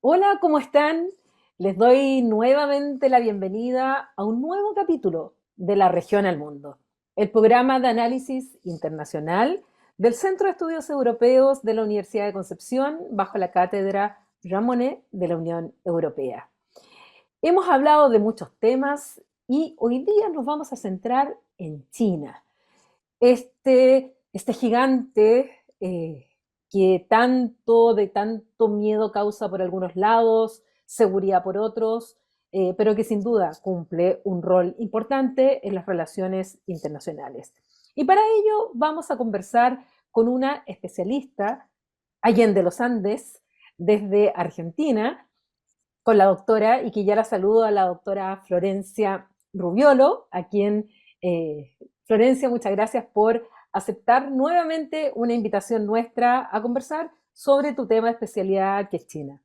Hola, ¿cómo están? Les doy nuevamente la bienvenida a un nuevo capítulo de La Región al Mundo, el programa de análisis internacional del Centro de Estudios Europeos de la Universidad de Concepción bajo la cátedra Jean Monnet de la Unión Europea. Hemos hablado de muchos temas y hoy día nos vamos a centrar en China, este gigante de tanto miedo causa por algunos lados, seguridad por otros, pero que sin duda cumple un rol importante en las relaciones internacionales. Y para ello vamos a conversar con una especialista, Allende los Andes, desde Argentina, con la doctora, y que ya la saludo a la doctora Florencia Rubiolo, a quien, Florencia, muchas gracias por aceptar nuevamente una invitación nuestra a conversar sobre tu tema de especialidad, que es China.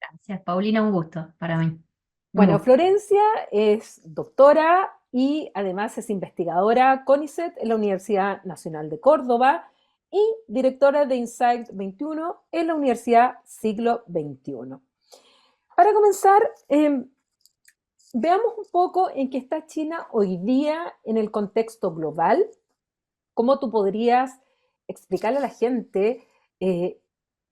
Gracias, Paulina, un gusto para mí. Un Bueno, gusto. Florencia es doctora y además es investigadora CONICET en la Universidad Nacional de Córdoba y directora de Insight 21 en la Universidad Siglo XXI. Para comenzar, veamos un poco en qué está China hoy día en el contexto global. ¿Cómo tú podrías explicarle a la gente eh,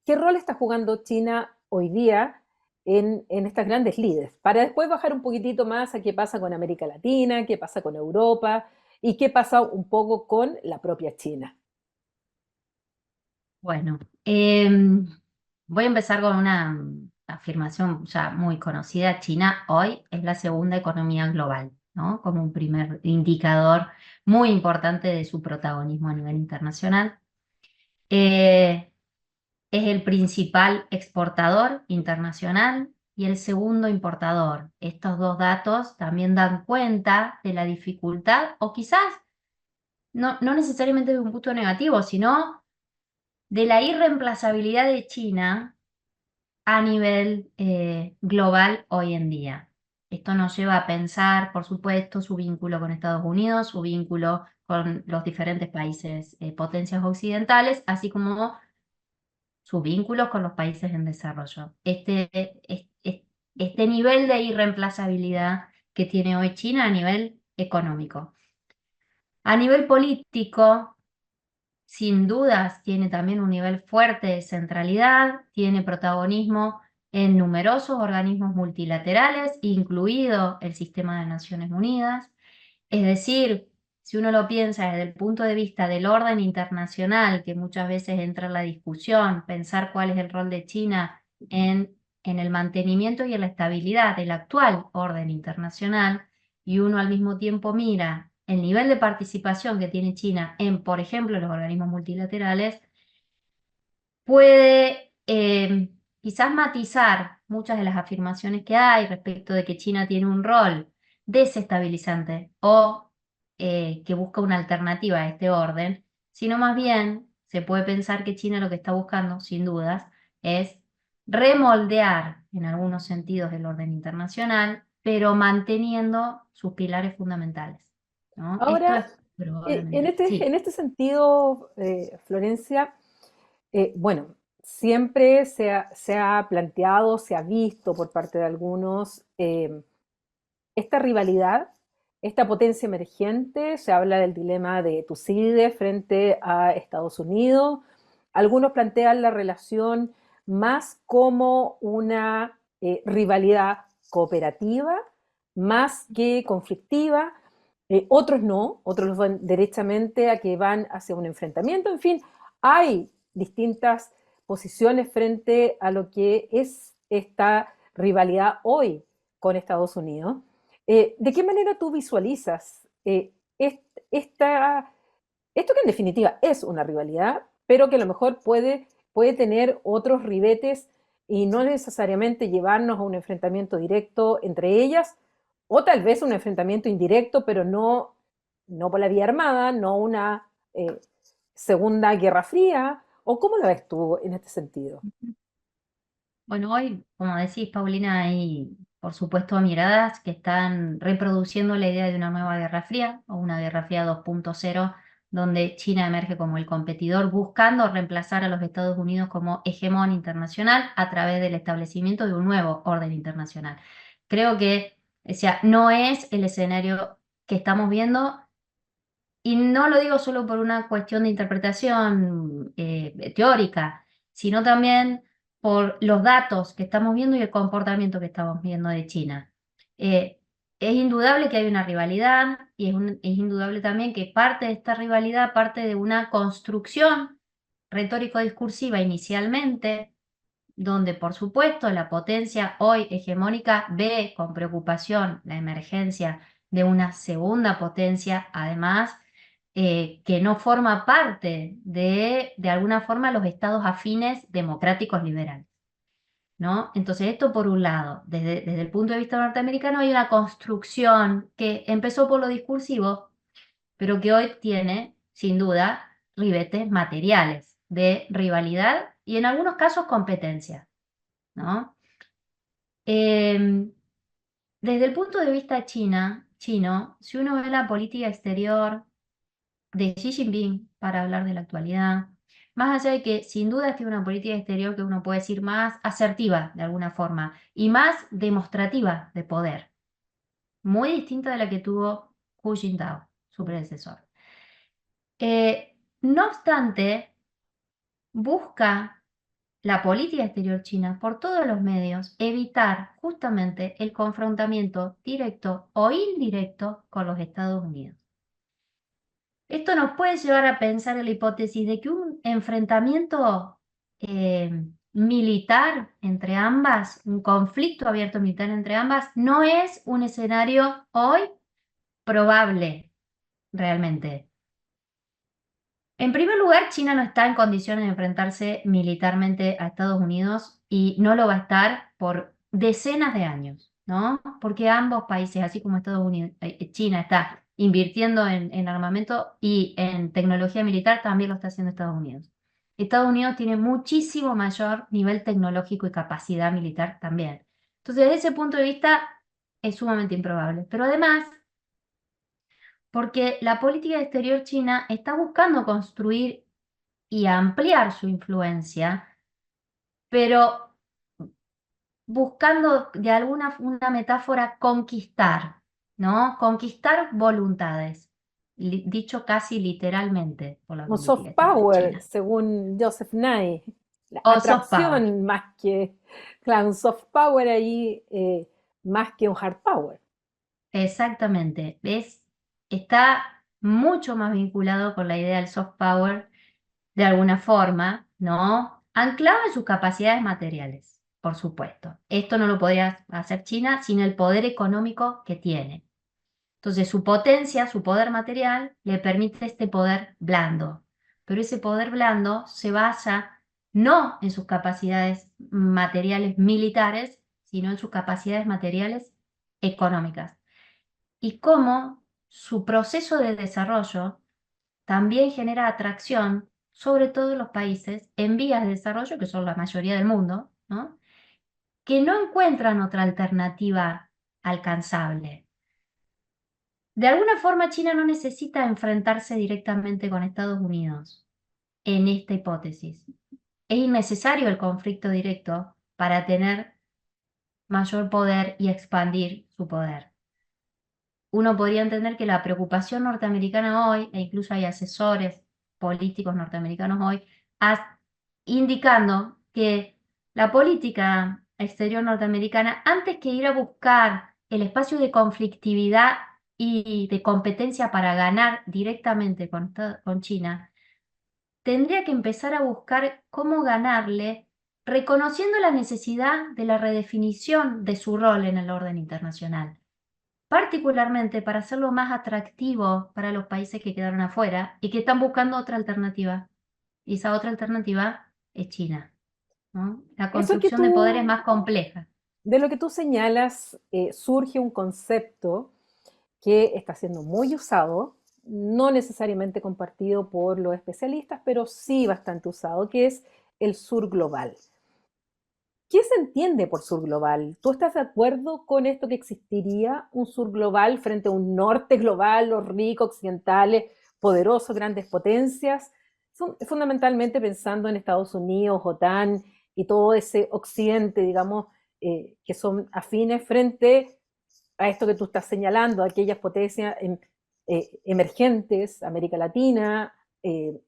qué rol está jugando China hoy día en estas grandes líderes? Para después bajar un poquitito más a qué pasa con América Latina, qué pasa con Europa y qué pasa un poco con la propia China. Bueno, voy a empezar con una afirmación ya muy conocida. China hoy es la segunda economía global, ¿no? Como un primer indicador muy importante de su protagonismo a nivel internacional. Eh, es el principal exportador internacional y el segundo importador. Estos dos datos también dan cuenta de la dificultad, o quizás no necesariamente de un punto negativo, sino de la irreemplazabilidad de China a nivel global hoy en día. Esto nos lleva a pensar, por supuesto, su vínculo con Estados Unidos, su vínculo con los diferentes países, potencias occidentales, así como sus vínculos con los países en desarrollo. Este nivel de irreemplazabilidad que tiene hoy China a nivel económico. A nivel político, sin dudas, tiene también un nivel fuerte de centralidad, tiene protagonismo en numerosos organismos multilaterales, incluido el sistema de Naciones Unidas. Es decir, si uno lo piensa desde el punto de vista del orden internacional, que muchas veces entra en la discusión, pensar cuál es el rol de China en el mantenimiento y en la estabilidad del actual orden internacional, y uno al mismo tiempo mira el nivel de participación que tiene China en, por ejemplo, los organismos multilaterales, puede quizás matizar muchas de las afirmaciones que hay respecto de que China tiene un rol desestabilizante o que busca una alternativa a este orden, sino más bien se puede pensar que China lo que está buscando, sin dudas, es remoldear en algunos sentidos el orden internacional, pero manteniendo sus pilares fundamentales, ¿no? Esto Ahora, es probablemente, en sí. este sentido, Florencia, bueno, siempre se ha planteado, se ha visto por parte de algunos esta rivalidad, esta potencia emergente. Se habla del dilema de Tucídides frente a Estados Unidos. Algunos plantean la relación más como una rivalidad cooperativa, más que conflictiva. Otros no, otros los van derechamente a que van hacia un enfrentamiento. En fin, hay distintas posiciones frente a lo que es esta rivalidad hoy con Estados Unidos. ¿De qué manera tú visualizas esta, esto que en definitiva es una rivalidad, pero que a lo mejor puede tener otros ribetes y no necesariamente llevarnos a un enfrentamiento directo entre ellas, o tal vez un enfrentamiento indirecto, pero no por la vía armada, no una segunda guerra fría? ¿O cómo lo ves tú en este sentido? Bueno, hoy, como decís, Paulina, hay, por supuesto, miradas que están reproduciendo la idea de una nueva Guerra Fría o una Guerra Fría 2.0 donde China emerge como el competidor buscando reemplazar a los Estados Unidos como hegemón internacional a través del establecimiento de un nuevo orden internacional. Creo que, o sea, no es el escenario que estamos viendo, y no lo digo solo por una cuestión de interpretación teórica, sino también por los datos que estamos viendo y el comportamiento que estamos viendo de China. Eh, es indudable que hay una rivalidad y es indudable también que parte de esta rivalidad parte de una construcción retórico-discursiva inicialmente, donde por supuesto la potencia hoy hegemónica ve con preocupación la emergencia de una segunda potencia, además que no forma parte de alguna forma los estados afines democráticos liberales, ¿no? Entonces esto por un lado, desde el punto de vista norteamericano hay una construcción que empezó por lo discursivo, pero que hoy tiene, sin duda, ribetes materiales de rivalidad y en algunos casos competencia, ¿no? Em, Desde el punto de vista chino, si uno ve la política exterior de Xi Jinping para hablar de la actualidad, más allá de que sin duda tiene una política exterior que uno puede decir más asertiva de alguna forma y más demostrativa de poder, muy distinta de la que tuvo Hu Jintao, su predecesor. No obstante, busca la política exterior china por todos los medios evitar justamente el confrontamiento directo o indirecto con los Estados Unidos. Esto nos puede llevar a pensar en la hipótesis de que un enfrentamiento militar entre ambas, un conflicto abierto militar entre ambas, no es un escenario hoy probable realmente. En primer lugar, China no está en condiciones de enfrentarse militarmente a Estados Unidos y no lo va a estar por decenas de años, ¿no? Porque ambos países, así como Estados Unidos, China está invirtiendo en armamento y en tecnología militar, también lo está haciendo Estados Unidos. Estados Unidos tiene muchísimo mayor nivel tecnológico y capacidad militar también. Entonces, desde ese punto de vista, es sumamente improbable. Pero además, porque la política exterior china está buscando construir y ampliar su influencia, pero buscando de alguna una metáfora conquistar, ¿no? Conquistar voluntades, dicho casi literalmente por la Un política soft exterior power, china. según Joseph Nye, la O soft power, atracción más que, claro, un soft power ahí más que un hard power. exactamente. ¿Ves? Está mucho más vinculado con la idea del soft power de alguna forma, ¿no? Anclado en sus capacidades materiales, por supuesto. Esto no lo podría hacer China sin el poder económico que tiene. Entonces, su potencia, su poder material, le permite este poder blando. Pero ese poder blando se basa no en sus capacidades materiales militares, sino en sus capacidades materiales económicas. Y cómo su proceso de desarrollo también genera atracción, sobre todo en los países en vías de desarrollo, que son la mayoría del mundo, ¿no? Que no encuentran otra alternativa alcanzable. De alguna forma, China no necesita enfrentarse directamente con Estados Unidos en esta hipótesis. Es innecesario el conflicto directo para tener mayor poder y expandir su poder. Uno podría entender que la preocupación norteamericana hoy, e incluso hay asesores políticos norteamericanos hoy, indicando que la política exterior norteamericana, antes que ir a buscar el espacio de conflictividad y de competencia para ganar directamente con China, tendría que empezar a buscar cómo ganarle, reconociendo la necesidad de la redefinición de su rol en el orden internacional, particularmente para hacerlo más atractivo para los países que quedaron afuera y que están buscando otra alternativa. Y esa otra alternativa es China, ¿no? La Eso que construcción de poder es tú, más compleja. de lo que tú señalas, surge un concepto que está siendo muy usado, no necesariamente compartido por los especialistas, pero sí bastante usado, que es el sur global. ¿Qué se entiende por sur global? ¿Tú estás de acuerdo con esto que existiría un sur global frente a un norte global, los ricos occidentales, poderosos, grandes potencias, fundamentalmente pensando en Estados Unidos, OTAN y todo ese occidente, digamos, que son afines frente a esto que tú estás señalando, aquellas potencias emergentes, América Latina,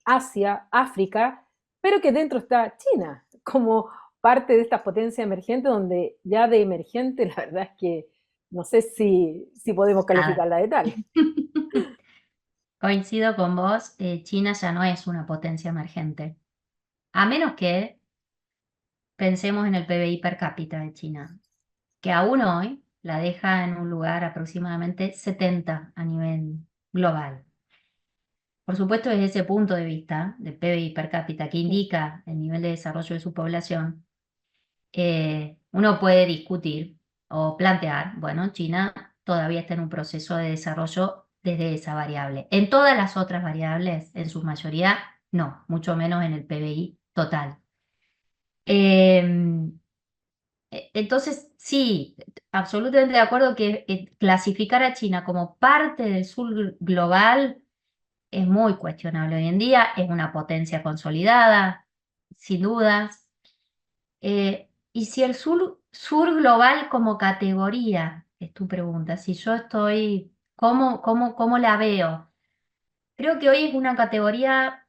Asia, África, pero que dentro está China como parte de estas potencias emergentes, donde ya de emergente la verdad es que no sé si podemos Nada. calificarla de tal. Coincido con vos, China ya no es una potencia emergente, a menos que pensemos en el PBI per cápita de China, que aún hoy la deja en un lugar aproximadamente 70 a nivel global. Por supuesto, desde ese punto de vista del PBI per cápita, que indica el nivel de desarrollo de su población, uno puede discutir o plantear, bueno, China todavía está en un proceso de desarrollo desde esa variable. En todas las otras variables, en su mayoría, no, mucho menos en el PBI total. Em, entonces, sí, absolutamente de acuerdo que clasificar a China como parte del sur global es muy cuestionable hoy en día, es una potencia consolidada, sin dudas. Y si el sur global como categoría, es tu pregunta, si yo estoy, ¿cómo la veo? Creo que hoy es una categoría,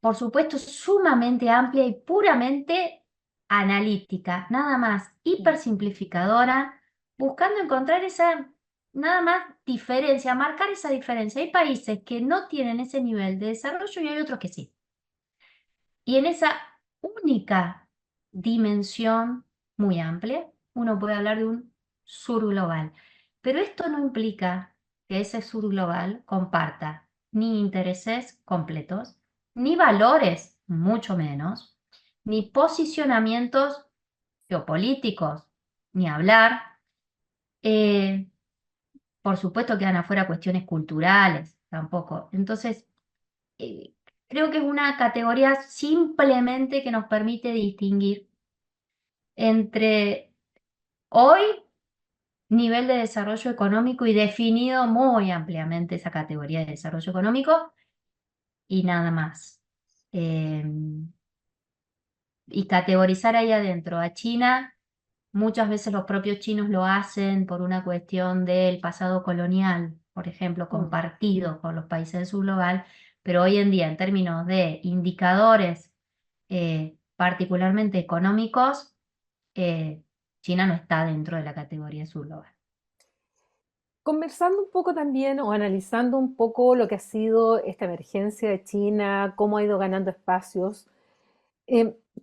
por supuesto, sumamente amplia y puramente analítica, nada más hipersimplificadora, buscando encontrar esa, nada más diferencia, marcar esa diferencia. Hay países que no tienen ese nivel de desarrollo y hay otros que sí. Y en esa única dimensión muy amplia, uno puede hablar de un sur global. Pero esto no implica que ese sur global comparta ni intereses completos, ni valores, mucho menos, ni posicionamientos geopolíticos, ni hablar. Eh, por supuesto quedan afuera cuestiones culturales, tampoco. Entonces, eh, creo que es una categoría simplemente que nos permite distinguir entre hoy nivel de desarrollo económico y definido muy ampliamente esa categoría de desarrollo económico y nada más. Eh, y categorizar ahí adentro a China, muchas veces los propios chinos lo hacen por una cuestión del pasado colonial, por ejemplo, Mm. compartido con los países del sur global, pero hoy en día en términos de indicadores particularmente económicos, eh, China no está dentro de la categoría sur global. Conversando un poco también o analizando un poco lo que ha sido esta emergencia de China, cómo ha ido ganando espacios,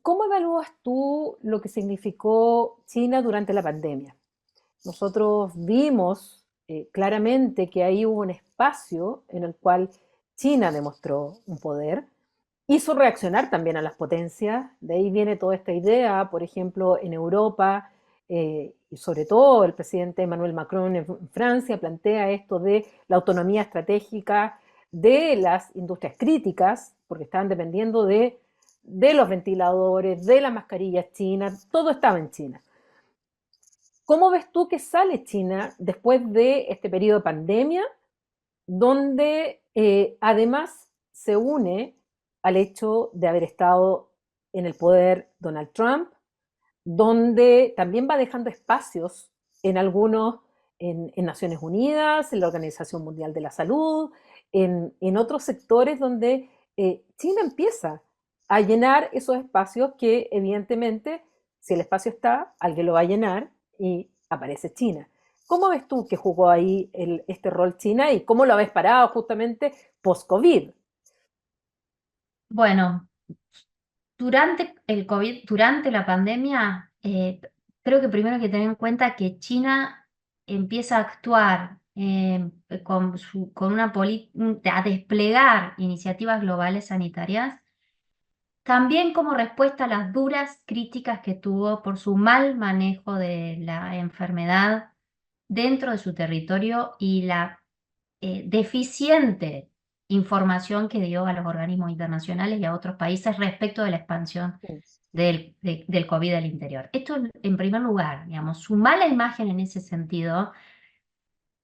¿cómo evalúas tú lo que significó China durante la pandemia? Nosotros vimos claramente que ahí hubo un espacio en el cual China demostró un poder, hizo reaccionar también a las potencias, de ahí viene toda esta idea, por ejemplo, en Europa, y sobre todo el presidente Emmanuel Macron en Francia plantea esto de la autonomía estratégica de las industrias críticas, porque estaban dependiendo de los ventiladores, de las mascarillas chinas, todo estaba en China. ¿Cómo ves tú que sale China después de este periodo de pandemia, donde además se une al hecho de haber estado en el poder Donald Trump, donde también va dejando espacios en algunos, en Naciones Unidas, en la Organización Mundial de la Salud, en otros sectores donde China empieza a llenar esos espacios que evidentemente, si el espacio está, alguien lo va a llenar y aparece China. ¿Cómo ves tú que jugó ahí este rol China y cómo lo habéis parado justamente post-COVID? Bueno, durante el COVID, durante la pandemia, creo que primero hay que tener en cuenta que China empieza a actuar con a desplegar iniciativas globales sanitarias, también como respuesta a las duras críticas que tuvo por su mal manejo de la enfermedad dentro de su territorio y la deficiente información que dio a los organismos internacionales y a otros países respecto de la expansión del COVID al interior. Esto en primer lugar, digamos, su mala imagen en ese sentido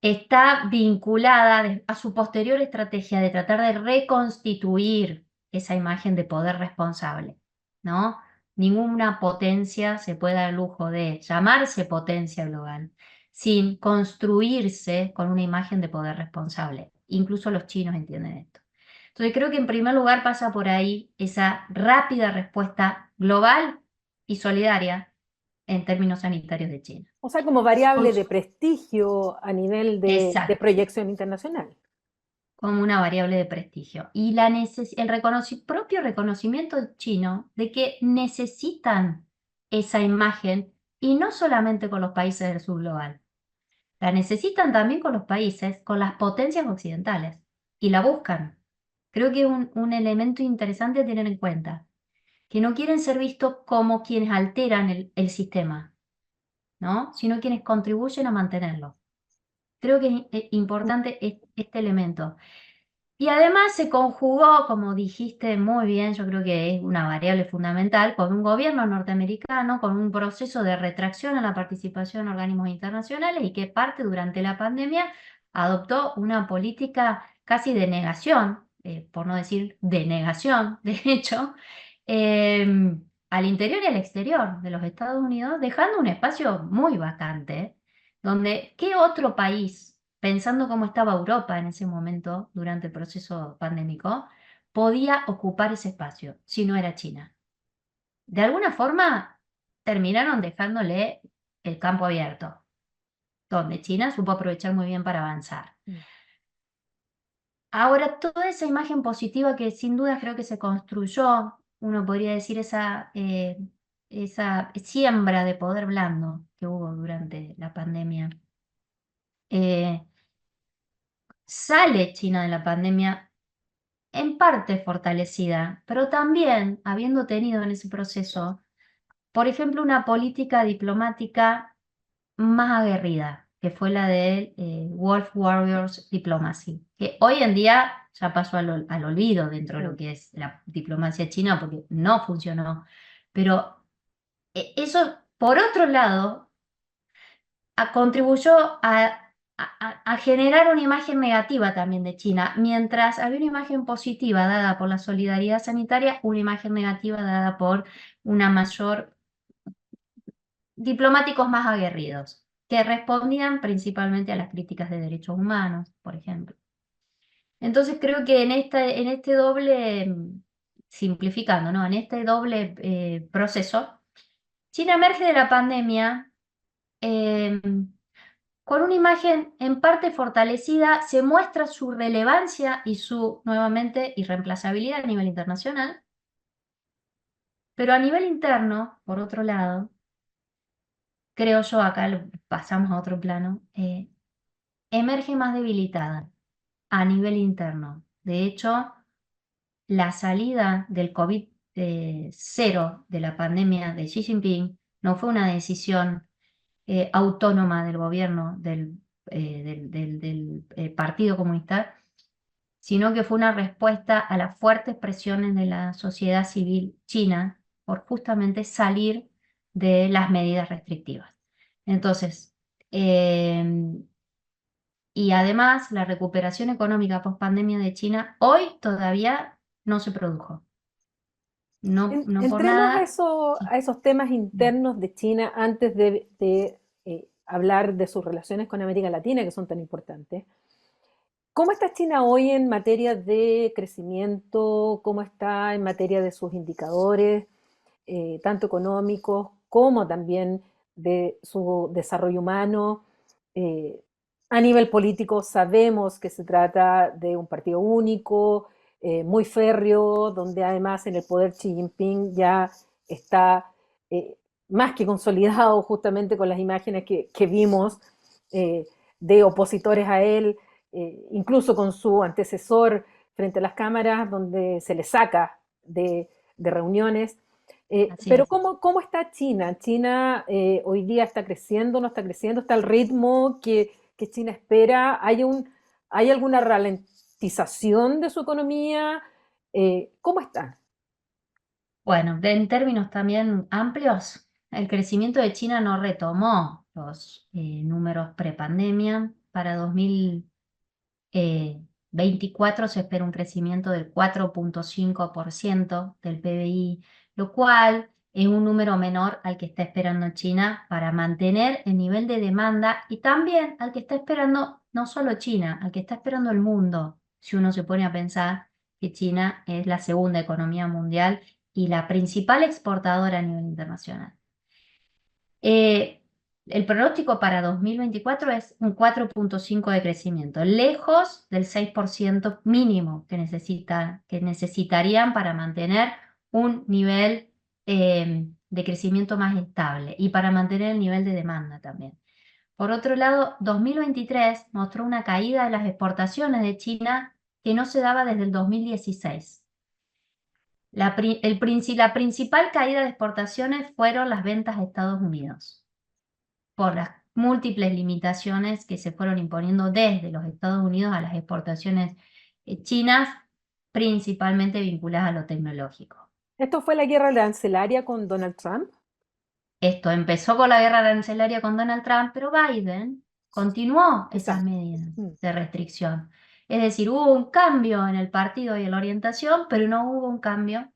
está vinculada a su posterior estrategia de tratar de reconstituir esa imagen de poder responsable, ¿no? Ninguna potencia se puede dar el lujo de llamarse potencia global sin construirse con una imagen de poder responsable. Incluso los chinos entienden esto. Entonces creo que en primer lugar pasa por ahí esa rápida respuesta global y solidaria en términos sanitarios de China. O sea, como variable de prestigio a nivel de Exacto, proyección internacional. como una variable de prestigio. Y el propio reconocimiento chino de que necesitan esa imagen, y no solamente con los países del sur global, la necesitan también con los países, con las potencias occidentales, y la buscan. Creo que es un elemento interesante a tener en cuenta, que no quieren ser vistos como quienes alteran el sistema, ¿no? Sino quienes contribuyen a mantenerlo. Creo que es importante este elemento. Y además se conjugó, como dijiste muy bien, yo creo que es una variable fundamental, con un gobierno norteamericano, con un proceso de retracción a la participación en organismos internacionales y que parte durante la pandemia adoptó una política casi de negación, por no decir de negación, de hecho, al interior y al exterior de los Estados Unidos, dejando un espacio muy vacante, donde ¿qué otro país, pensando cómo estaba Europa en ese momento durante el proceso pandémico, podía ocupar ese espacio si no era China? De alguna forma terminaron dejándole el campo abierto, donde China supo aprovechar muy bien para avanzar. Mm. Ahora, toda esa imagen positiva que sin duda creo que se construyó, uno podría decir esa siembra de poder blando que hubo durante la pandemia, eh, sale China de la pandemia en parte fortalecida, pero también habiendo tenido en ese proceso, por ejemplo, una política diplomática más aguerrida, que fue la de Wolf Warriors Diplomacy, que hoy en día ya pasó al olvido dentro de lo Mm. que es la diplomacia china, porque no funcionó. Pero eso, por otro lado, contribuyó a generar una imagen negativa también de China. Mientras había una imagen positiva dada por la solidaridad sanitaria, una imagen negativa dada por una mayor diplomáticos más aguerridos, que respondían principalmente a las críticas de derechos humanos, por ejemplo. Entonces creo que en este doble, simplificando, ¿no? En este doble proceso, China emerge de la pandemia eh, con una imagen en parte fortalecida, se muestra su relevancia y su, nuevamente, irreemplazabilidad a nivel internacional, pero a nivel interno, por otro lado, creo yo, acá pasamos a otro plano, emerge más debilitada a nivel interno. De hecho, la salida del COVID cero de la pandemia de Xi Jinping no fue una decisión autónoma del gobierno del Partido Comunista, sino que fue una respuesta a las fuertes presiones de la sociedad civil china por justamente salir de las medidas restrictivas. Entonces, eh, y además la recuperación económica post pandemia de China hoy todavía no se produjo. No, no por Entremos nada. a esos temas internos de China antes de hablar de sus relaciones con América Latina, que son tan importantes. ¿Cómo está China hoy en materia de crecimiento? ¿Cómo está en materia de sus indicadores, tanto económicos como también de su desarrollo humano? Eh, a nivel político sabemos que se trata de un partido único, muy férreo, donde además en el poder Xi Jinping ya está eh, más que consolidado justamente con las imágenes que vimos de opositores a él, incluso con su antecesor frente a las cámaras, donde se le saca de reuniones. Así Pero es. ¿cómo está China? ¿China hoy día está creciendo, no está creciendo? ¿Está al ritmo que China espera? ¿Hay alguna ralentización de su economía? ¿Cómo está? Bueno, en términos también amplios, el crecimiento de China no retomó los números prepandemia. para 2024 se espera un crecimiento del 4,5% del PBI, lo cual es un número menor al que está esperando China para mantener el nivel de demanda y también al que está esperando no solo China, al que está esperando el mundo, si uno se pone a pensar que China es la segunda economía mundial y la principal exportadora a nivel internacional. Eh, el pronóstico para 2024 es un 4,5 de crecimiento, lejos del 6% mínimo que necesitarían para mantener un nivel de crecimiento más estable y para mantener el nivel de demanda también. Por otro lado, 2023 mostró una caída de las exportaciones de China que no se daba desde el 2016. La principal caída de exportaciones fueron las ventas a Estados Unidos por las múltiples limitaciones que se fueron imponiendo desde los Estados Unidos a las exportaciones chinas, principalmente vinculadas a lo tecnológico. ¿Esto fue la guerra arancelaria con Donald Trump? Esto empezó con la guerra arancelaria con Donald Trump, pero Biden continuó esas Exacto. medidas Mm. de restricción. Es decir, hubo un cambio en el partido y en la orientación, pero no hubo un cambio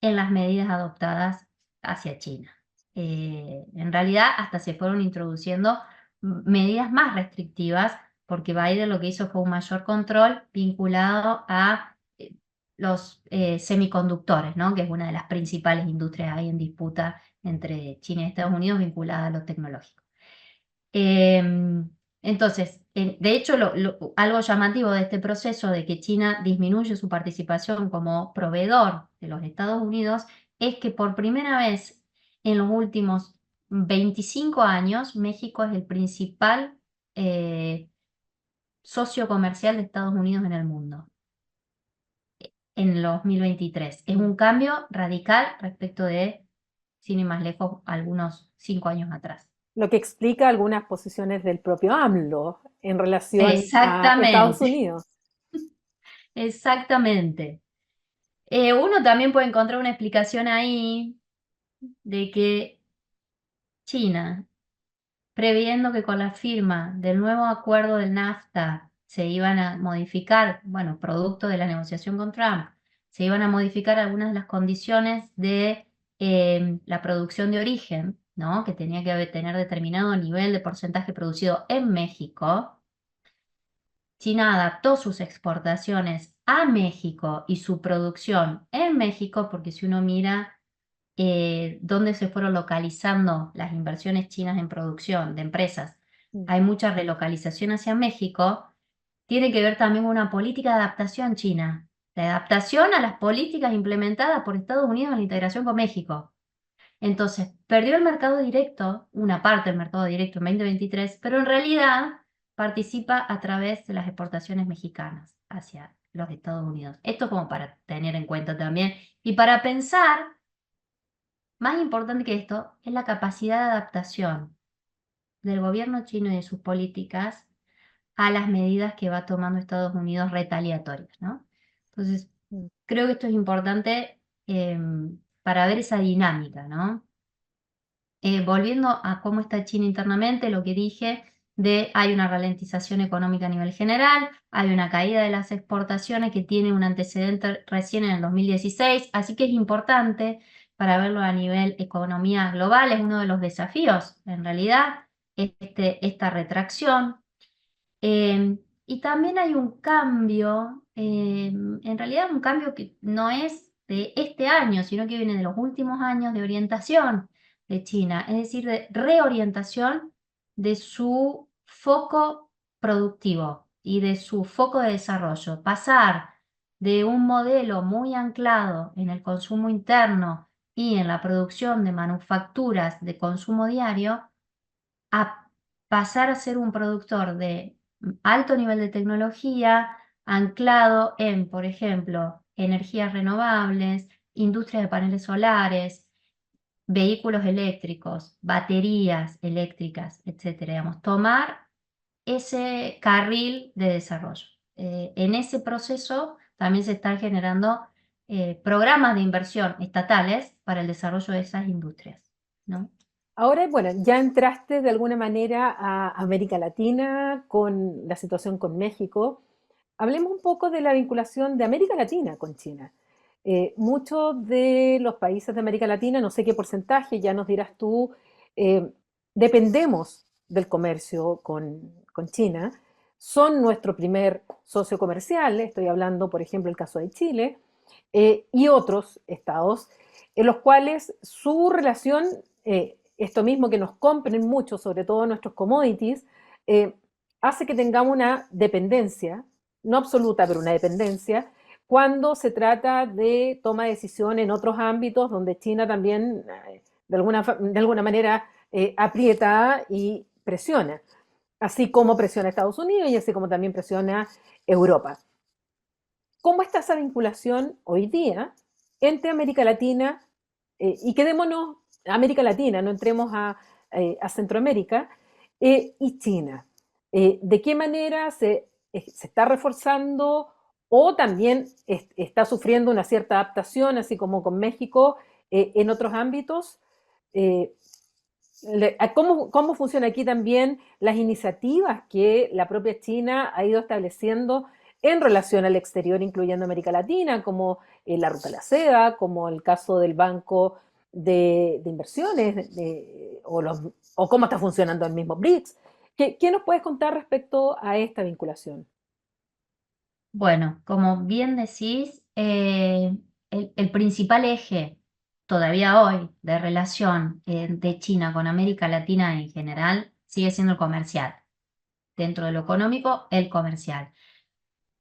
en las medidas adoptadas hacia China. En realidad, hasta se fueron introduciendo medidas más restrictivas, porque Biden lo que hizo fue un mayor control vinculado a los semiconductores, ¿no? Que es una de las principales industrias ahí en disputa entre China y Estados Unidos vinculada a lo tecnológico. Entonces, de hecho, algo llamativo de este proceso de que China disminuye su participación como proveedor de los Estados Unidos es que por primera vez en los últimos 25 años, México es el principal socio comercial de Estados Unidos en el mundo en el 2023. Es un cambio radical respecto de, sin ir más lejos, algunos 5 años atrás. Lo que explica algunas posiciones del propio AMLO en relación a Estados Exactamente, Unidos. exactamente. Uno también puede encontrar una explicación ahí de que China, previendo que con la firma del nuevo acuerdo del NAFTA se iban a modificar, bueno, producto de la negociación con Trump, se iban a modificar algunas de las condiciones de la producción de origen, ¿no? Que tenía que tener determinado nivel de porcentaje producido en México. China adaptó sus exportaciones a México y su producción en México, porque si uno mira dónde se fueron localizando las inversiones chinas en producción de empresas, Mm. hay mucha relocalización hacia México, tiene que ver también con una política de adaptación china, de adaptación a las políticas implementadas por Estados Unidos en la integración con México. Entonces, perdió el mercado directo, una parte del mercado directo en 2023, pero en realidad participa a través de las exportaciones mexicanas hacia los Estados Unidos. Esto como para tener en cuenta también y para pensar, más importante que esto, es la capacidad de adaptación del gobierno chino y de sus políticas a las medidas que va tomando Estados Unidos retaliatorias, ¿no? Entonces, Mm. creo que esto es importante para ver esa dinámica, ¿no? Volviendo a cómo está China internamente, lo que dije de hay una ralentización económica a nivel general, hay una caída de las exportaciones que tiene un antecedente recién en el 2016, así que es importante para verlo a nivel economía global, es uno de los desafíos, en realidad, esta retracción. Y también hay un cambio, en realidad un cambio que no es de este año, sino que viene de los últimos años de orientación de China, es decir, de reorientación de su foco productivo y de su foco de desarrollo. Pasar de un modelo muy anclado en el consumo interno y en la producción de manufacturas de consumo diario a pasar a ser un productor de alto nivel de tecnología, anclado en, por ejemplo, energías renovables, industria de paneles solares, vehículos eléctricos, baterías eléctricas, etcétera. Digamos, tomar ese carril de desarrollo. En ese proceso también se están generando programas de inversión estatales para el desarrollo de esas industrias, ¿no? Ahora, bueno, ya entraste de alguna manera a América Latina con la situación con México. Hablemos un poco de la vinculación de América Latina con China. Muchos de los países de América Latina, no sé qué porcentaje, ya nos dirás tú, eh, dependemos del comercio con China. Son nuestro primer socio comercial, estoy hablando, por ejemplo, el caso de Chile, y otros estados, en los cuales su relación, esto mismo que nos compren mucho, sobre todo nuestros commodities, eh, hace que tengamos una dependencia, no absoluta, pero una dependencia, cuando se trata de toma de decisión en otros ámbitos donde China también, de alguna manera, aprieta y presiona, así como presiona Estados Unidos y así como también presiona Europa. ¿Cómo está esa vinculación hoy día entre América Latina, y quedémonos América Latina, no entremos a Centroamérica, y China? ¿De qué manera se está reforzando o también está sufriendo una cierta adaptación, así como con México, en otros ámbitos? Eh, ¿Cómo funciona aquí también las iniciativas que la propia China ha ido estableciendo en relación al exterior, incluyendo América Latina, como la Ruta de la Seda, como el caso del Banco de Inversiones, o cómo está funcionando el mismo BRICS? ¿Qué nos puedes contar respecto a esta vinculación? Bueno, como bien decís, el principal eje todavía hoy de relación de China con América Latina en general sigue siendo el comercial. Dentro de lo económico, el comercial.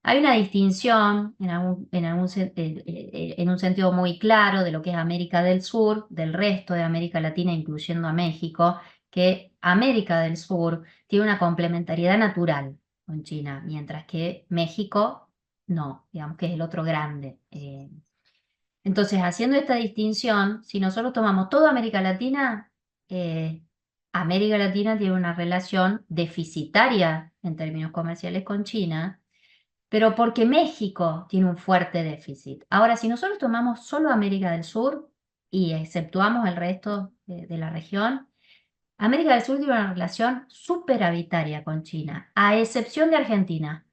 Hay una distinción en un sentido muy claro de lo que es América del Sur, del resto de América Latina, incluyendo a México, que América del Sur tiene una complementariedad natural con China, mientras que México no, digamos que es el otro grande. Entonces, haciendo esta distinción, si nosotros tomamos toda eh, América Latina tiene una relación deficitaria en términos comerciales con China, pero porque México tiene un fuerte déficit. Ahora, si nosotros tomamos solo América del Sur y exceptuamos el resto de la región, América del Sur tiene una relación superavitaria con China, a excepción de Argentina.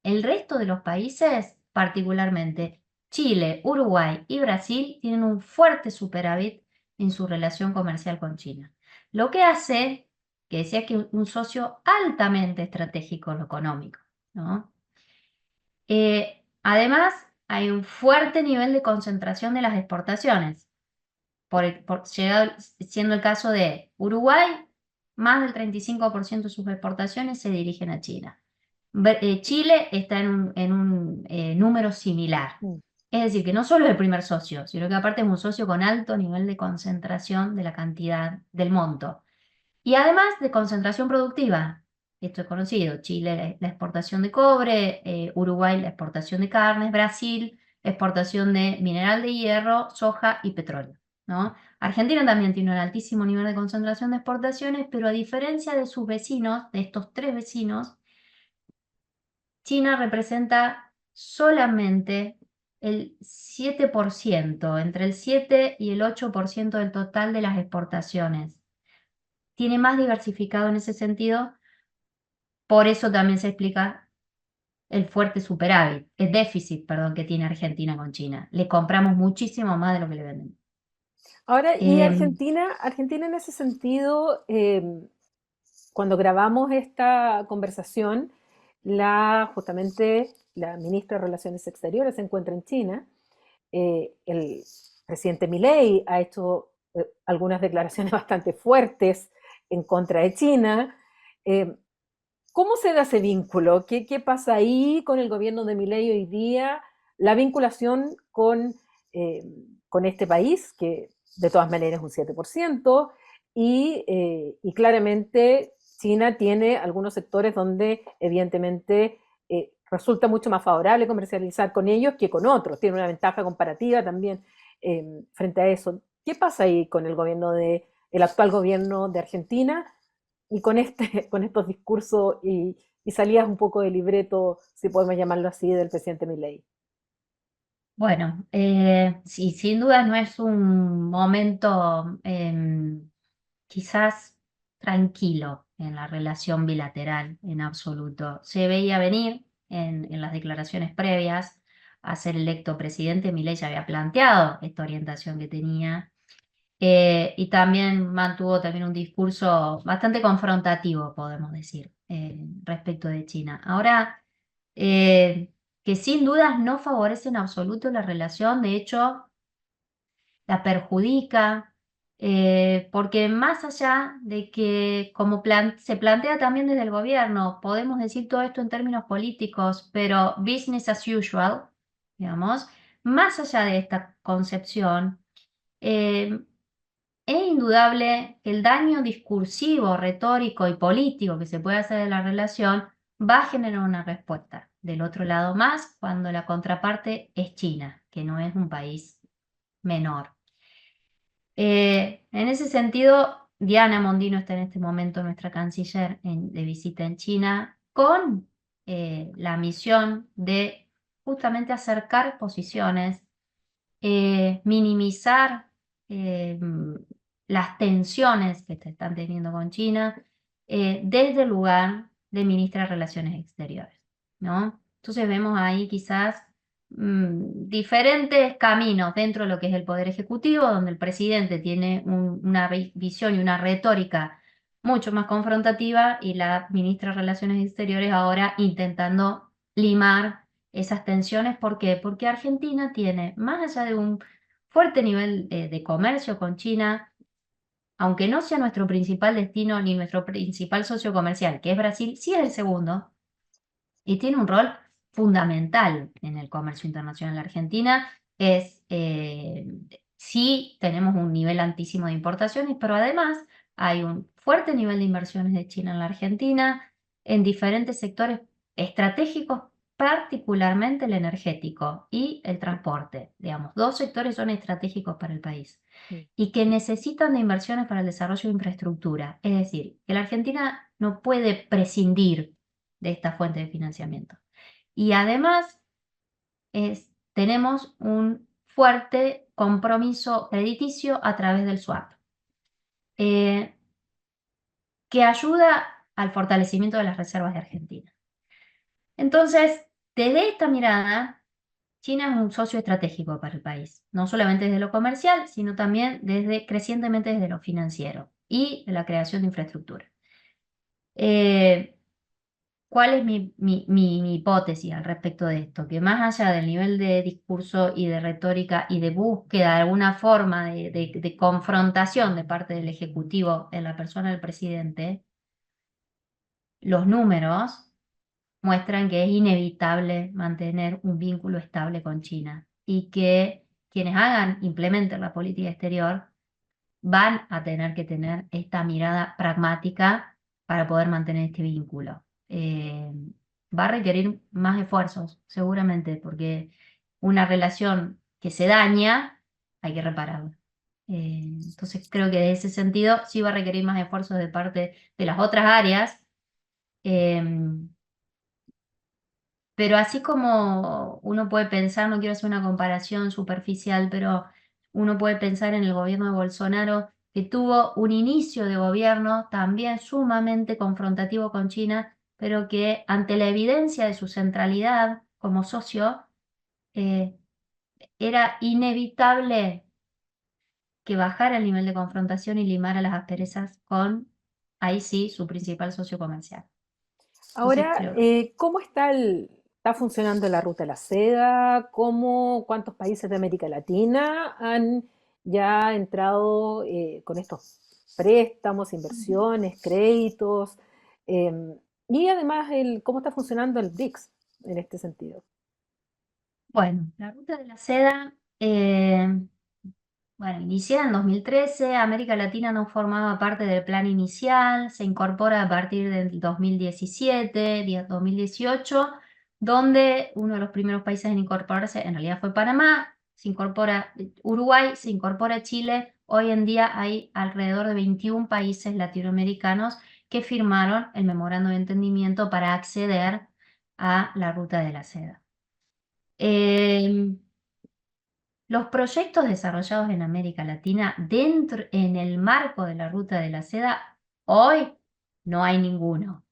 El resto de los países, particularmente Chile, Uruguay y Brasil, tienen un fuerte superávit en su relación comercial con China. Lo que hace que decía que un socio altamente estratégico en lo económico, ¿no? Además, hay un fuerte nivel de concentración de las exportaciones, siendo el caso de Uruguay, más del 35% de sus exportaciones se dirigen a China. Chile está en un número similar. Mm. Es decir, que no solo es el primer socio, sino que aparte es un socio con alto nivel de concentración de la cantidad del monto. Y además de concentración productiva, esto es conocido, Chile la exportación de cobre, Uruguay la exportación de carnes, Brasil la exportación de mineral de hierro, soja y petróleo, ¿no? Argentina también tiene un altísimo nivel de concentración de exportaciones, pero a diferencia de sus vecinos, de estos tres vecinos, China representa solamente el 7%, entre el 7 y el 8% del total de las exportaciones. Tiene más diversificado en ese sentido, por eso también se explica el fuerte superávit, el déficit, perdón, que tiene Argentina con China. Le compramos muchísimo más de lo que le vendemos. Ahora, y Em, Argentina en ese sentido, cuando grabamos esta conversación, justamente la ministra de Relaciones Exteriores se encuentra en China. El presidente Milei ha hecho algunas declaraciones bastante fuertes en contra de China. Eh, ¿Cómo se da ese vínculo? ¿Qué pasa ahí con el gobierno de Milei hoy día? La vinculación eh, con este país, que de todas maneras es un 7%, y claramente China tiene algunos sectores donde evidentemente resulta mucho más favorable comercializar con ellos que con otros. Tiene una ventaja comparativa también frente a eso. ¿Qué pasa ahí con el actual gobierno de Argentina y con, con estos discursos y salidas un poco de libreto, si podemos llamarlo así, del presidente Milei? Bueno, sí, sin duda no es un momento quizás tranquilo en la relación bilateral en absoluto. Se veía venir en las declaraciones previas a ser electo presidente. Milei ya había planteado esta orientación que tenía, y también mantuvo también un discurso bastante confrontativo, podemos decir, respecto de China. Ahora, eh, que sin dudas no favorece en absoluto la relación, de hecho, la perjudica, porque más allá de que, como se plantea también desde el gobierno, podemos decir todo esto en términos políticos, pero business as usual, digamos, más allá de esta concepción, eh, es indudable que el daño discursivo, retórico y político que se puede hacer de la relación va a generar una respuesta del otro lado, más cuando la contraparte es China, que no es un país menor. En ese sentido, Diana Mondino está en este momento, nuestra canciller, de visita en China, con la misión de justamente acercar posiciones, minimizar las tensiones que se están teniendo con China, desde el lugar de ministra de Relaciones Exteriores, ¿no? Entonces vemos ahí quizás diferentes caminos dentro de lo que es el Poder Ejecutivo, donde el presidente tiene una visión y una retórica mucho más confrontativa, y la ministra de Relaciones Exteriores ahora intentando limar esas tensiones. ¿Por qué? Porque Argentina tiene, más allá de un fuerte nivel de comercio con China, aunque no sea nuestro principal destino ni nuestro principal socio comercial, que es Brasil, sí es el segundo y tiene un rol fundamental en el comercio internacional. La Argentina sí tenemos un nivel altísimo de importaciones, pero además hay un fuerte nivel de inversiones de China en la Argentina en diferentes sectores estratégicos, particularmente el energético y el transporte. Digamos, dos sectores son estratégicos para el país Mm. y que necesitan de inversiones para el desarrollo de infraestructura. Es decir, que la Argentina no puede prescindir de esta fuente de financiamiento. Y además tenemos un fuerte compromiso crediticio a través del swap, eh, que ayuda al fortalecimiento de las reservas de Argentina. Entonces, desde esta mirada, China es un socio estratégico para el país, no solamente desde lo comercial, sino también crecientemente desde lo financiero y de la creación de infraestructura. Eh, ¿Cuál es mi hipótesis al respecto de esto? Que más allá del nivel de discurso y de retórica y de búsqueda de alguna forma de confrontación de parte del Ejecutivo en la persona del presidente, los números muestran que es inevitable mantener un vínculo estable con China y que quienes implementen la política exterior van a tener que tener esta mirada pragmática para poder mantener este vínculo. Va a requerir más esfuerzos, seguramente, porque una relación que se daña, hay que repararla. Entonces creo que en ese sentido sí va a requerir más esfuerzos de parte de las otras áreas. eh, pero así como uno puede pensar, no quiero hacer una comparación superficial, pero uno puede pensar en el gobierno de Bolsonaro, que tuvo un inicio de gobierno también sumamente confrontativo con China, pero que ante la evidencia de su centralidad como socio, eh, era inevitable que bajara el nivel de confrontación y limara las asperezas con, ahí sí, su principal socio comercial. Entonces Ahora, creo. ¿cómo está funcionando la ruta de la seda? ¿Cuántos países de América Latina han ya entrado con estos préstamos, inversiones, créditos? Em, y además, ¿cómo está funcionando el BRICS en este sentido? Bueno, la ruta de la seda, bueno, iniciada en 2013, América Latina no formaba parte del plan inicial, se incorpora a partir del 2017, 2018, donde uno de los primeros países en incorporarse en realidad fue Panamá, se incorpora Uruguay, se incorpora Chile. Hoy en día hay alrededor de 21 países latinoamericanos que firmaron el memorando de entendimiento para acceder a la ruta de la seda. Eh, los proyectos desarrollados en América Latina dentro, en el marco de la Ruta de la Seda, hoy no hay ninguno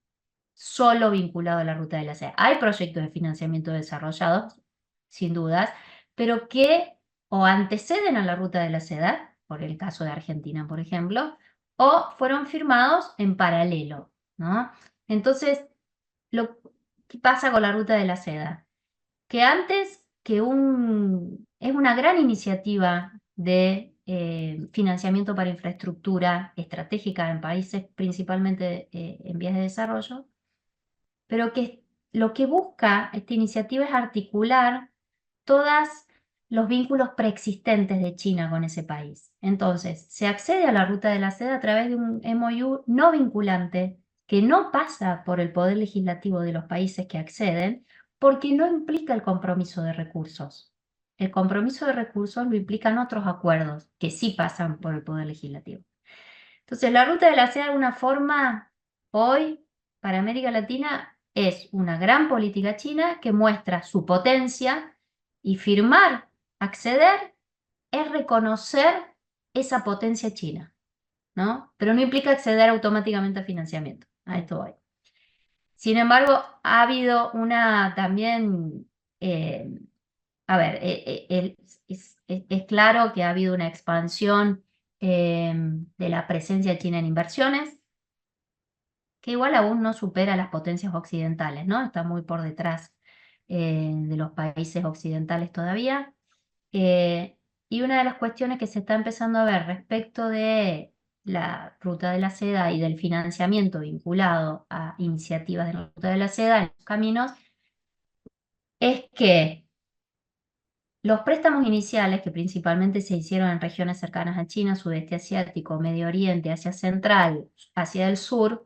solo vinculado a la Ruta de la Seda. Hay proyectos de financiamiento desarrollados, sin dudas, pero que o anteceden a la Ruta de la Seda, por el caso de Argentina, por ejemplo, o fueron firmados en paralelo, ¿no? Entonces, ¿qué pasa con la Ruta de la Seda? Que antes es una gran iniciativa de financiamiento para infraestructura estratégica en países principalmente en vías de desarrollo, pero que lo que busca esta iniciativa es articular todos los vínculos preexistentes de China con ese país. Entonces, se accede a la Ruta de la Seda a través de un MOU no vinculante que no pasa por el poder legislativo de los países que acceden, porque no implica el compromiso de recursos. El compromiso de recursos lo implican otros acuerdos que sí pasan por el poder legislativo. Entonces, la Ruta de la Seda de una forma hoy para América Latina es una gran política china que muestra su potencia y firmar, acceder, es reconocer esa potencia china, ¿no? Pero no implica acceder automáticamente a financiamiento. A esto voy. Sin embargo, ha habido una también, eh, a ver, es claro que ha habido una expansión de la presencia china en inversiones, que igual aún no supera las potencias occidentales, ¿no? Está muy por detrás de los países occidentales todavía. Eh, y una de las cuestiones que se está empezando a ver respecto de la Ruta de la Seda y del financiamiento vinculado a iniciativas de la Ruta de la Seda en los caminos es que los préstamos iniciales, que principalmente se hicieron en regiones cercanas a China, Sudeste Asiático, Medio Oriente, Asia Central, Asia del Sur,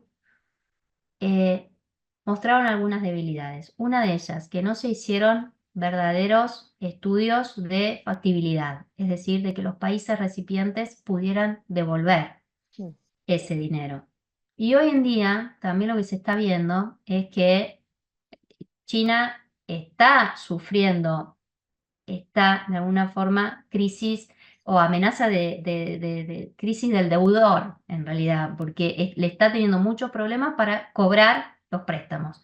mostraron algunas debilidades. Una de ellas, que no se hicieron verdaderos estudios de factibilidad, es decir, de que los países recipientes pudieran devolver Mm. ese dinero. Y hoy en día también lo que se está viendo es que China está sufriendo, está de alguna forma crisis o amenaza de crisis del deudor, en realidad, porque le está teniendo muchos problemas para cobrar los préstamos.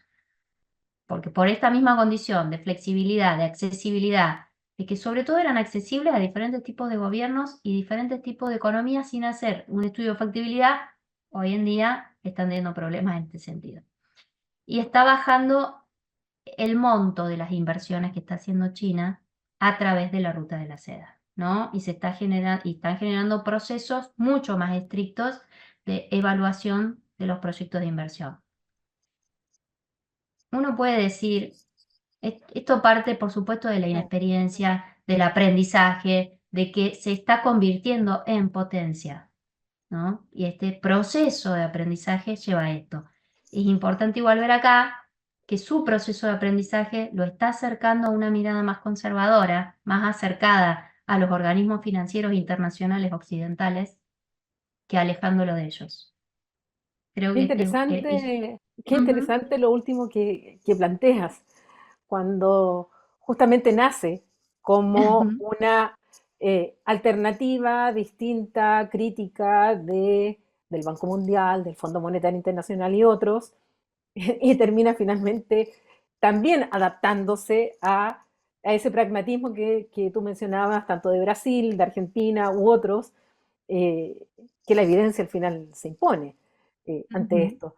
Porque por esta misma condición de flexibilidad, de accesibilidad, de que sobre todo eran accesibles a diferentes tipos de gobiernos y diferentes tipos de economías sin hacer un estudio de factibilidad, hoy en día están teniendo problemas en este sentido. Y está bajando el monto de las inversiones que está haciendo China a través de la Ruta de la Seda, ¿no? Y están generando procesos mucho más estrictos de evaluación de los proyectos de inversión. Uno puede decir, esto parte, por supuesto, de la inexperiencia, del aprendizaje, de que se está convirtiendo en potencia, ¿no? Y este proceso de aprendizaje lleva a esto. Es importante igual ver acá que su proceso de aprendizaje lo está acercando a una mirada más conservadora, más acercada a los organismos financieros internacionales occidentales, que alejándolo de ellos. Creo que Qué ujú, interesante lo último que planteas, cuando justamente nace como ujú, una alternativa distinta, crítica del Banco Mundial, del Fondo Monetario Internacional y otros, y termina finalmente también adaptándose a ese pragmatismo que tú mencionabas, tanto de Brasil, de Argentina u otros, eh, que la evidencia al final se impone ante ujú. esto.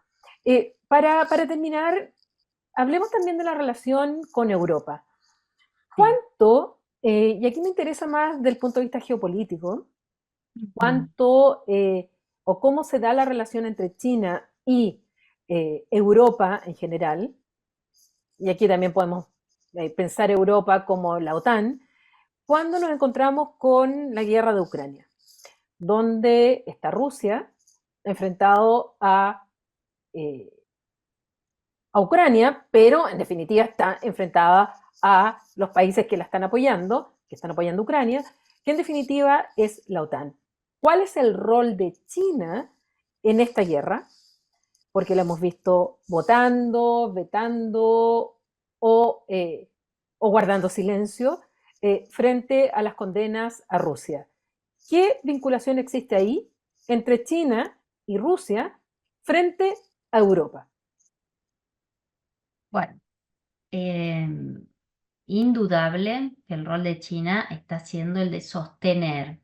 Para terminar, hablemos también de la relación con Europa. Sí. ¿Cuánto, y aquí me interesa más del punto de vista geopolítico, Ujú, cuánto o cómo se da la relación entre China y Europa en general, y aquí también podemos pensar Europa como la OTAN, cuando nos encontramos con la guerra de Ucrania, donde está Rusia enfrentado eh, a Ucrania, pero en definitiva está enfrentada a los países que la están apoyando, que están apoyando a Ucrania, que en definitiva es la OTAN. ¿Cuál es el rol de China en esta guerra? Porque la hemos visto votando, vetando o guardando silencio. frente a las condenas a Rusia. ¿Qué vinculación existe ahí entre China y Rusia frente a Europa? Bueno, eh, indudable que el rol de China está siendo el de sostener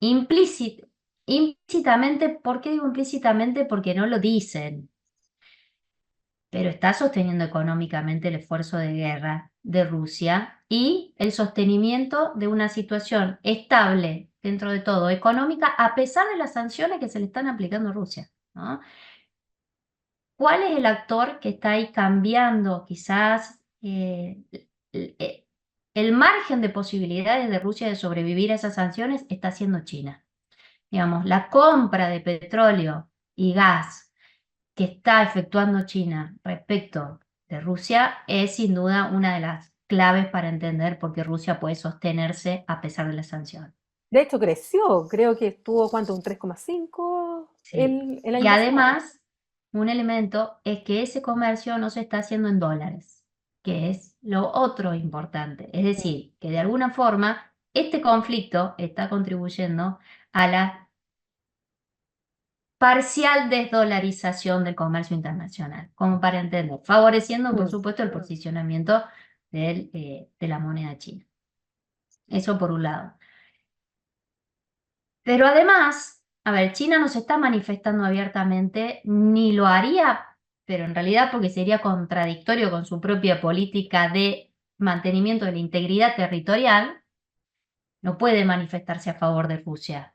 implícitamente. ¿Por qué digo implícitamente? Porque no lo dicen, pero está sosteniendo económicamente el esfuerzo de guerra de Rusia y el sostenimiento de una situación estable dentro de todo económica, a pesar de las sanciones que se le están aplicando a Rusia, ¿no? ¿Cuál es el actor que está ahí cambiando quizás el margen de posibilidades de Rusia de sobrevivir a esas sanciones? Está siendo China. Digamos, la compra de petróleo y gas que está efectuando China respecto de Rusia es sin duda una de las claves para entender por qué Rusia puede sostenerse a pesar de las sanciones. De hecho, creció, creo que estuvo, ¿cuánto? Un 3,5 Sí. el Y año pasado. además, un elemento es que ese comercio no se está haciendo en dólares, que es lo otro importante. Es Mm, decir, que de alguna forma este conflicto está contribuyendo a la parcial desdolarización del comercio internacional, como para entender, favoreciendo, por mm. supuesto, el posicionamiento de la moneda china. Eso por un lado. Pero además, a ver, China no se está manifestando abiertamente, ni lo haría, pero en realidad porque sería contradictorio con su propia política de mantenimiento de la integridad territorial, no puede manifestarse a favor de Rusia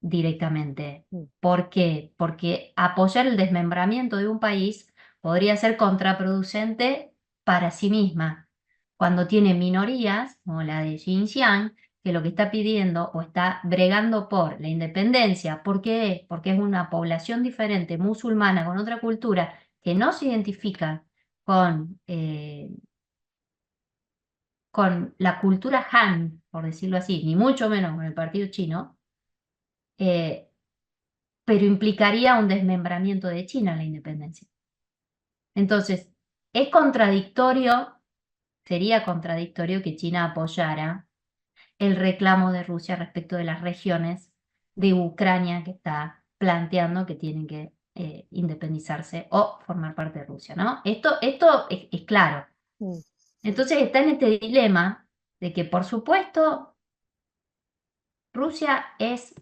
directamente. Mm. ¿Por qué? Porque apoyar el desmembramiento de un país podría ser contraproducente para sí misma, cuando tiene minorías, como la de Xinjiang, que lo que está pidiendo o está bregando por la independencia. ¿Por qué? Porque es una población diferente, musulmana, con otra cultura, que no se identifica con la cultura Han, por decirlo así, ni mucho menos con el partido chino. eh, pero implicaría un desmembramiento de China en la independencia. Entonces, es contradictorio, sería contradictorio que China apoyara el reclamo de Rusia respecto de las regiones de Ucrania que está planteando que tienen que independizarse o formar parte de Rusia, ¿no? Esto es claro. Mm. Entonces está en este dilema de que, por supuesto, Rusia es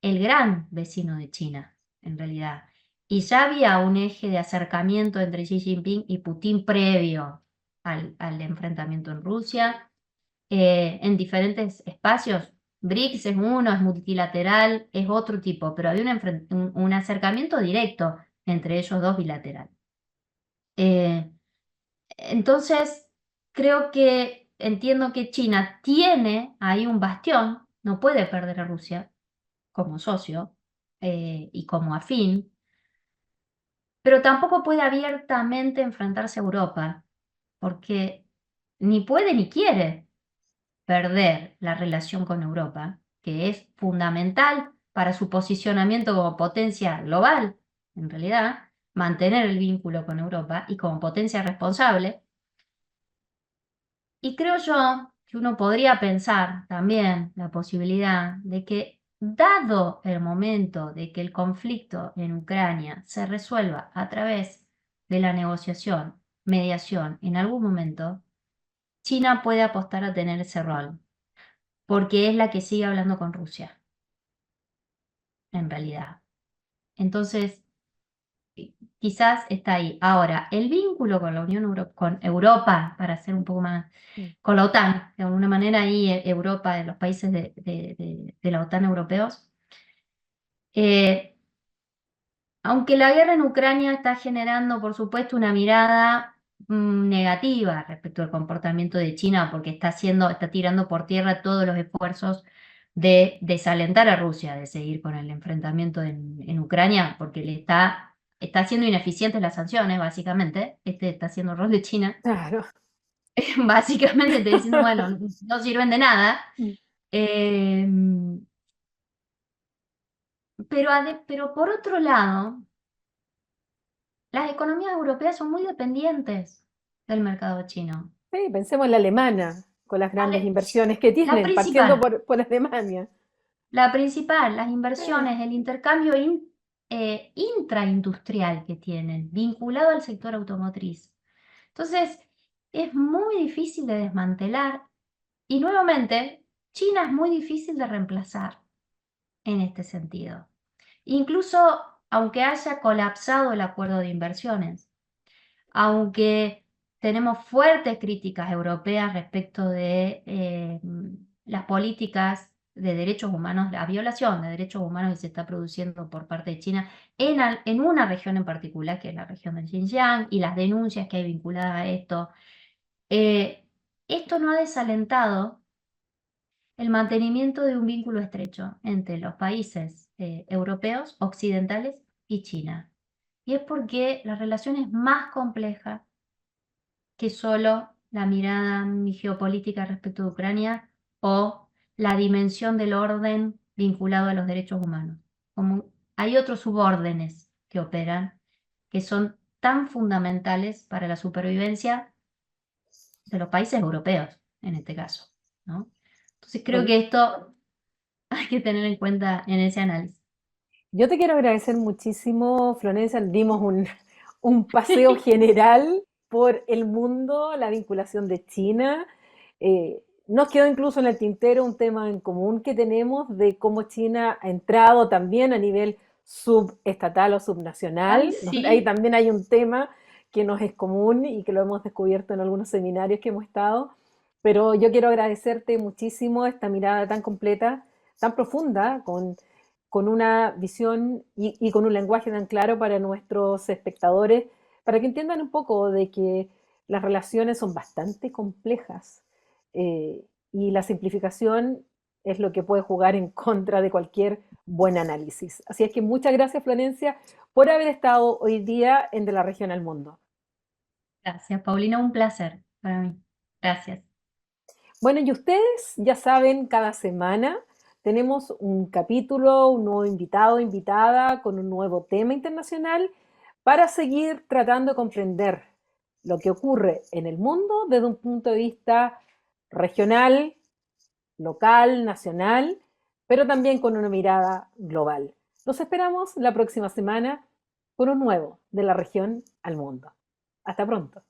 el gran vecino de China, en realidad. Y ya había un eje de acercamiento entre Xi Jinping y Putin previo al enfrentamiento en Rusia, en diferentes espacios. BRICS es uno, es multilateral, es otro tipo, pero había un acercamiento directo entre ellos dos bilateral. Eh, entonces, entiendo que China tiene ahí un bastión, no puede perder a Rusia como socio y como afín, pero tampoco puede abiertamente enfrentarse a Europa, porque ni puede ni quiere perder la relación con Europa, que es fundamental para su posicionamiento como potencia global, en realidad, mantener el vínculo con Europa y como potencia responsable. Y creo yo que uno podría pensar también la posibilidad de que, dado el momento de que el conflicto en Ucrania se resuelva a través de la negociación, mediación, en algún momento, China puede apostar a tener ese rol, porque es la que sigue hablando con Rusia, en realidad. Entonces, quizás está ahí. Ahora, el vínculo con la con Europa, para ser un poco más, Mm. con la OTAN, de alguna manera ahí Europa, de los países de la OTAN europeos, eh, aunque la guerra en Ucrania está generando, por supuesto, una mirada negativa respecto al comportamiento de China, porque está tirando por tierra todos los esfuerzos de desalentar a Rusia de seguir con el enfrentamiento en Ucrania, porque está haciendo ineficientes las sanciones, básicamente. Este está haciendo el rol de China. Claro. Básicamente te diciendo, bueno, no sirven de nada. Mm. Eh, pero por otro lado, las economías europeas son muy dependientes del mercado chino. Sí, pensemos en la alemana. con las grandes Ale- inversiones que La tienen, partiendo principal, por Alemania. la principal, las Eh, inversiones, el intercambio intraindustrial que tienen, vinculado al sector automotriz. Entonces, es muy difícil de desmantelar y nuevamente, China es muy difícil de reemplazar en este sentido. Incluso aunque haya colapsado el acuerdo de inversiones, aunque tenemos fuertes críticas europeas respecto de las políticas de derechos humanos, la violación de derechos humanos que se está produciendo por parte de China en una región en particular, que es la región del Xinjiang, y las denuncias que hay vinculadas a esto, esto no ha desalentado el mantenimiento de un vínculo estrecho entre los países europeos, occidentales y China. Y es porque la relación es más compleja que solo la mirada geopolítica respecto de Ucrania o la dimensión del orden vinculado a los derechos humanos. Como hay otros subórdenes que operan que son tan fundamentales para la supervivencia de los países europeos, en este caso, ¿no? Entonces creo bueno, que esto hay que tener en cuenta en ese análisis. yo te quiero agradecer muchísimo, Florencia. Dimos un paseo general por el mundo, la vinculación de China. Nos quedó incluso en el tintero un tema en común que tenemos de cómo China ha entrado también a nivel subestatal o Ay, subnacional. Ahí sí. también hay un tema que nos es común y que lo hemos descubierto en algunos seminarios que hemos estado. Pero yo quiero agradecerte muchísimo esta mirada tan completa, tan profunda, con una visión y con un lenguaje tan claro para nuestros espectadores, para que entiendan un poco de que las relaciones son bastante complejas y la simplificación es lo que puede jugar en contra de cualquier buen análisis. Así es que muchas gracias, Florencia, por haber estado hoy día en De la Región al Mundo. Gracias, Paulina, un placer para mí. Gracias. Bueno, y ustedes ya saben, cada semana tenemos un capítulo, un nuevo invitado, invitada, con un nuevo tema internacional para seguir tratando de comprender lo que ocurre en el mundo desde un punto de vista regional, local, nacional, pero también con una mirada global. Los esperamos la próxima semana con un nuevo de la región al mundo. Hasta pronto.